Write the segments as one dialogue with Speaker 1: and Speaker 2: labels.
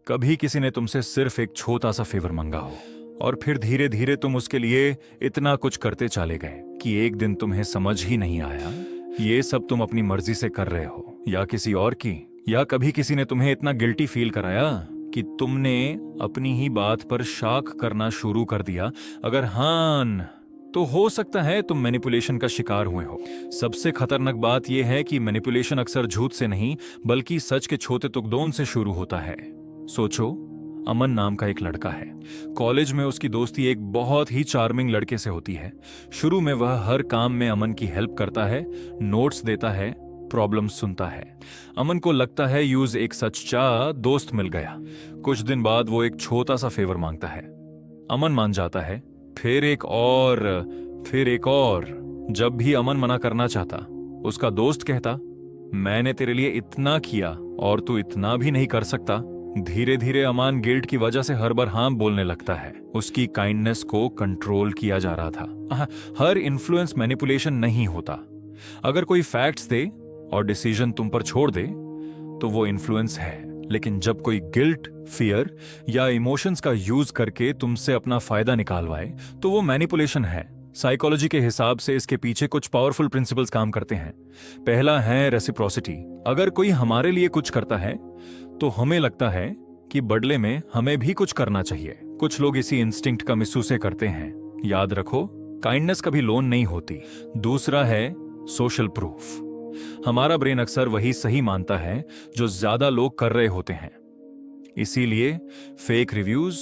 Speaker 1: कभी किसी ने तुमसे सिर्फ एक छोटा सा फेवर मांगा हो और फिर धीरे धीरे तुम उसके लिए इतना कुछ करते चले गए कि एक दिन तुम्हें समझ ही नहीं आया ये सब तुम अपनी मर्जी से कर रहे हो या किसी और की। या कभी किसी ने तुम्हें इतना गिल्टी फील कराया कि तुमने अपनी ही बात पर शक करना शुरू कर दिया। अगर हाँ, तो हो सकता है तुम मैनिपुलेशन का शिकार हुए हो। सबसे खतरनाक बात यह है कि मैनिपुलेशन अक्सर झूठ से नहीं बल्कि सच के छोटे तुकड़ों से शुरू होता है। सोचो, अमन नाम का एक लड़का है। कॉलेज में उसकी दोस्ती एक बहुत ही चार्मिंग लड़के से होती है। शुरू में वह हर काम में अमन की हेल्प करता है, नोट्स देता है, प्रॉब्लम सुनता है। अमन को लगता है यूज एक सच्चा दोस्त मिल गया। कुछ दिन बाद वो एक छोटा सा फेवर मांगता है। अमन मान जाता है, फिर एक और। जब भी अमन मना करना चाहता, उसका दोस्त कहता, मैंने तेरे लिए इतना किया और तू इतना भी नहीं कर सकता। धीरे धीरे अमन गिल्ट की वजह से हर बार हाँ बोलने लगता है। उसकी काइंडनेस को कंट्रोल किया जा रहा था। हर इन्फ्लुएंस मैनिपुलेशन नहीं होता। अगर कोई फैक्ट्स दे और डिसीजन तुम पर छोड़ दे तो वो इन्फ्लुएंस है। लेकिन जब कोई गिल्ट, फियर या इमोशंस का यूज करके तुमसे अपना फायदा निकालवाए तो वो मैनिपुलेशन है। साइकोलॉजी के हिसाब से इसके पीछे कुछ पावरफुल प्रिंसिपल्स काम करते हैं। पहला है रेसिप्रोसिटी। अगर कोई हमारे लिए कुछ करता है तो हमें लगता है कि बदले में हमें भी कुछ करना चाहिए। कुछ लोग इसी इंस्टिंक्ट का मिसयूज करते हैं। याद रखो, काइंडनेस कभी लोन नहीं होती। दूसरा है सोशल प्रूफ। हमारा ब्रेन अक्सर वही सही मानता है जो ज्यादा लोग कर रहे होते हैं। इसीलिए फेक रिव्यूज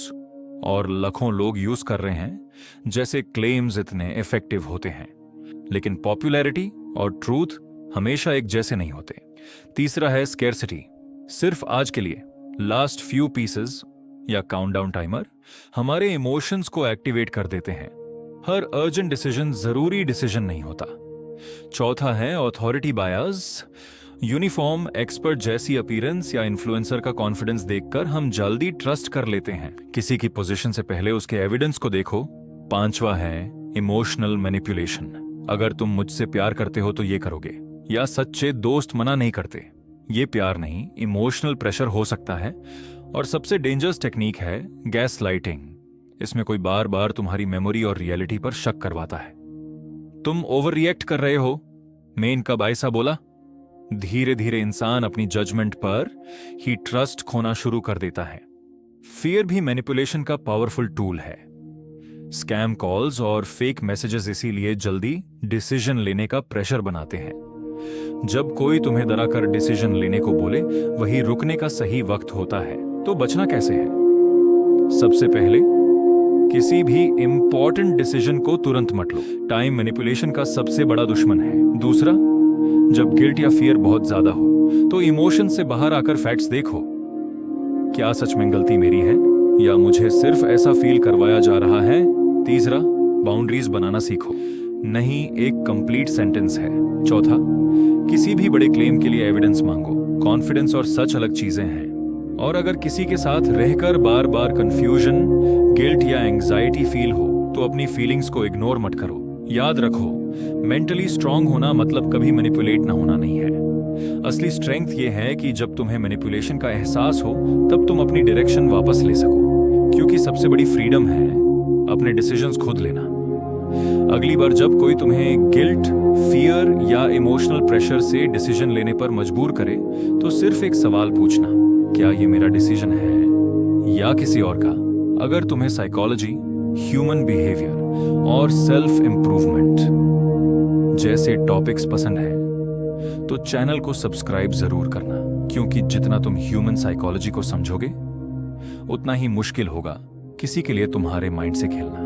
Speaker 1: और लाखों लोग यूज कर रहे हैं जैसे क्लेम्स इतने इफेक्टिव होते हैं। लेकिन पॉपुलैरिटी और ट्रूथ हमेशा एक जैसे नहीं होते। तीसरा है स्केर्सिटी। सिर्फ आज के लिए, लास्ट फ्यू पीसेस या काउंटडाउन टाइमर हमारे इमोशंस को एक्टिवेट कर देते हैं। हर अर्जेंट डिसीजन जरूरी डिसीजन नहीं होता। चौथा है अथॉरिटी बायस। यूनिफॉर्म, एक्सपर्ट जैसी अपीयरेंस या इन्फ्लुएंसर का कॉन्फिडेंस देखकर हम जल्दी ट्रस्ट कर लेते हैं किसी की पोजीशन से पहले उसके एविडेंस को देखो। पांचवा है इमोशनल मैनिपुलेशन। अगर तुम मुझसे प्यार करते हो तो ये करोगे, या सच्चे दोस्त मना नहीं करते, ये प्यार नहीं, इमोशनल प्रेशर हो सकता है। और सबसे डेंजरस टेक्निक है गैस लाइटिंग। इसमें कोई बार बार तुम्हारी मेमोरी और रियलिटी पर शक करवाता है। तुम ओवर रिएक्ट कर रहे हो, मैं कब ऐसा बोला। धीरे धीरे इंसान अपनी जजमेंट पर ही ट्रस्ट खोना शुरू कर देता है। फियर भी मैनिपुलेशन का पावरफुल टूल है। स्कैम कॉल्स और फेक मैसेजेस इसीलिए जल्दी डिसीजन लेने का प्रेशर बनाते हैं। जब कोई तुम्हें डराकर डिसीजन लेने को बोले, वही रुकने का सही वक्त होता है। तो बचना कैसे है? सबसे पहले, किसी भी इंपॉर्टेंट डिसीजन को तुरंत मत लो। टाइम मैनिपुलेशन का सबसे बड़ा दुश्मन है। दूसरा, जब गिल्ट या फियर बहुत ज्यादा हो तो इमोशन से बाहर आकर फैक्ट्स देखो। क्या सच में गलती मेरी है या मुझे सिर्फ ऐसा फील करवाया जा रहा है? तीसरा, बाउंड्रीज बनाना सीखो, नहीं एक कंप्लीट सेंटेंस है। चौथा, किसी भी बड़े क्लेम के लिए एविडेंस मांगो। कॉन्फिडेंस और सच अलग चीजें हैं। और अगर किसी के साथ रहकर बार बार कंफ्यूजन, गिल्ट या एंजाइटी फील हो तो अपनी फीलिंग्स को इग्नोर मत करो। याद रखो, मेंटली स्ट्रांग होना मतलब कभी मैनिपुलेट ना होना नहीं है। असली स्ट्रेंथ ये है कि जब तुम्हें मैनिपुलेशन का एहसास हो तब तुम अपनी डायरेक्शन वापस ले सको, क्योंकि सबसे बड़ी फ्रीडम है अपने डिसीजंस खुद लेना। अगली बार जब कोई तुम्हें गिल्ट, फियर या इमोशनल प्रेशर से डिसीजन लेने पर मजबूर करे तो सिर्फ एक सवाल पूछना, क्या ये मेरा डिसीजन है या किसी और का? अगर तुम्हें साइकोलॉजी, ह्यूमन बिहेवियर और सेल्फ इंप्रूवमेंट जैसे टॉपिक्स पसंद है तो चैनल को सब्सक्राइब जरूर करना, क्योंकि जितना तुम ह्यूमन साइकोलॉजी को समझोगे उतना ही मुश्किल होगा किसी के लिए तुम्हारे माइंड से खेलना।